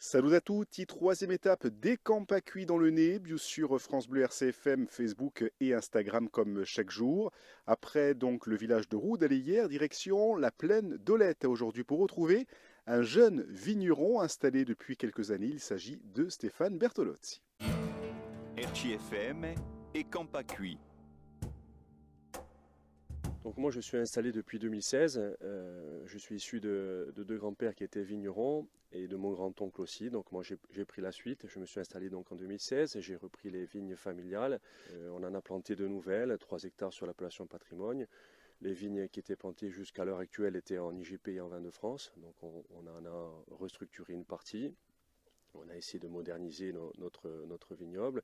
Salut à tutti, troisième étape des camps à cuits dans le nez, bien sûr France Bleu RCFM, Facebook et Instagram comme chaque jour. Après donc le village de Roue d'aller hier, direction la plaine d'Olette aujourd'hui pour retrouver un jeune vigneron installé depuis quelques années. Il s'agit de Stéphane Bertolozzi. RCFM et Campacui. Donc moi je suis installé depuis 2016, je suis issu de deux grands-pères qui étaient vignerons et de mon grand-oncle aussi, donc moi j'ai pris la suite, je me suis installé donc en 2016 et j'ai repris les vignes familiales. On en a planté de nouvelles, 3 hectares sur l'appellation Patrimoine. Les vignes qui étaient plantées jusqu'à l'heure actuelle étaient en IGP et en vin de France, donc on en a restructuré une partie. On a essayé de moderniser notre vignoble.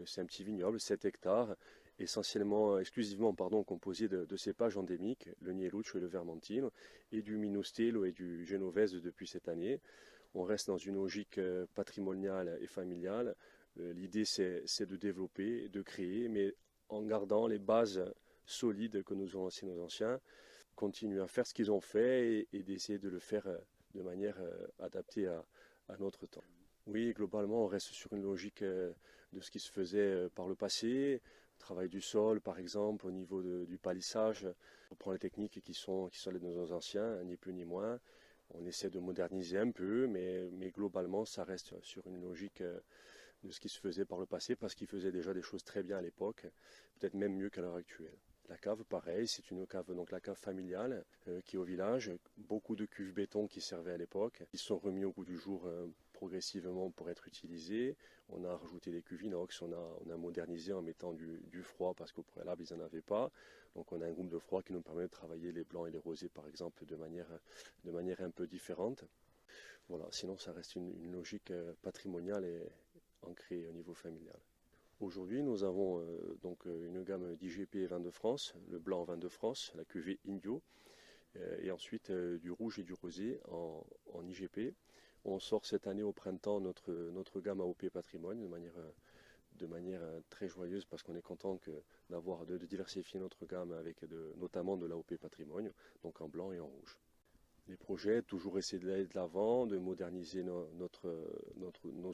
C'est un petit vignoble, 7 hectares, exclusivement composé de cépages endémiques, le Nieluccio et le Vermentino, et du Minustelo et du Genovese depuis cette année. On reste dans une logique patrimoniale et familiale. L'idée, c'est de développer, de créer, mais en gardant les bases solides que nous ont laissées nos anciens, continuer à faire ce qu'ils ont fait et d'essayer de le faire de manière adaptée à notre temps. Oui, globalement, on reste sur une logique de ce qui se faisait par le passé. Travail du sol, par exemple, au niveau du palissage. On prend les techniques qui sont les de nos anciens, ni plus ni moins. On essaie de moderniser un peu, mais globalement, ça reste sur une logique de ce qui se faisait par le passé, parce qu'ils faisaient déjà des choses très bien à l'époque, peut-être même mieux qu'à l'heure actuelle. La cave, pareil, c'est une cave, donc la cave familiale qui est au village. Beaucoup de cuves béton qui servaient à l'époque. Ils sont remis au goût du jour progressivement pour être utilisés. On a rajouté des cuves inox, on a modernisé en mettant du froid parce qu'au préalable ils n'en avaient pas. Donc on a un groupe de froid qui nous permet de travailler les blancs et les rosés par exemple de manière un peu différente. Voilà, sinon ça reste une logique patrimoniale et ancrée au niveau familial. Aujourd'hui, nous avons une gamme d'IGP et vin de France, le blanc vin de France, la cuvée Indio, et ensuite du rouge et du rosé en IGP. On sort cette année au printemps notre gamme AOP Patrimoine de manière très joyeuse parce qu'on est content de diversifier notre gamme avec notamment de l'AOP Patrimoine, donc en blanc et en rouge. Les projets, toujours essayer d'aller de l'avant, de moderniser nos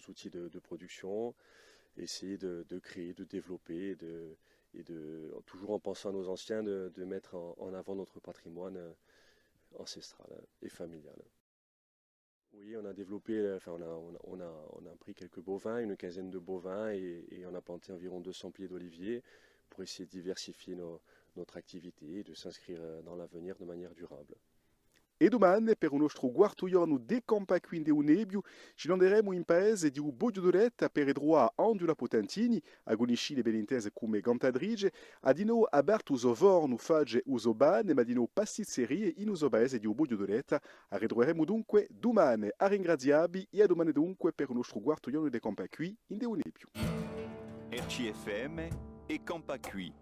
outils de production, essayer de créer, de développer toujours en pensant à nos anciens, de mettre en avant notre patrimoine ancestral et familial. Oui, on a développé, enfin on a pris quelques bovins, une quinzaine de bovins et on a planté environ 200 pieds d'oliviers pour essayer de diversifier notre activité et de s'inscrire dans l'avenir de manière durable. E domani per un nostro quarto giorno di campo a cuì un nebio ci landeremo in paese di Boggio d'Oretta per edroa andu la Potentini, a Gonisci le benintese come Gantadrige, a dino aberto uso vorno fage uso bane, ma dino pasticcerie in uso paese di Boggio d'Oretta. Arredroeremo dunque domani a ringraziabi e a domani dunque per un nostro quarto giorno di campo a cuì in un nebio. RCFM et Campacui.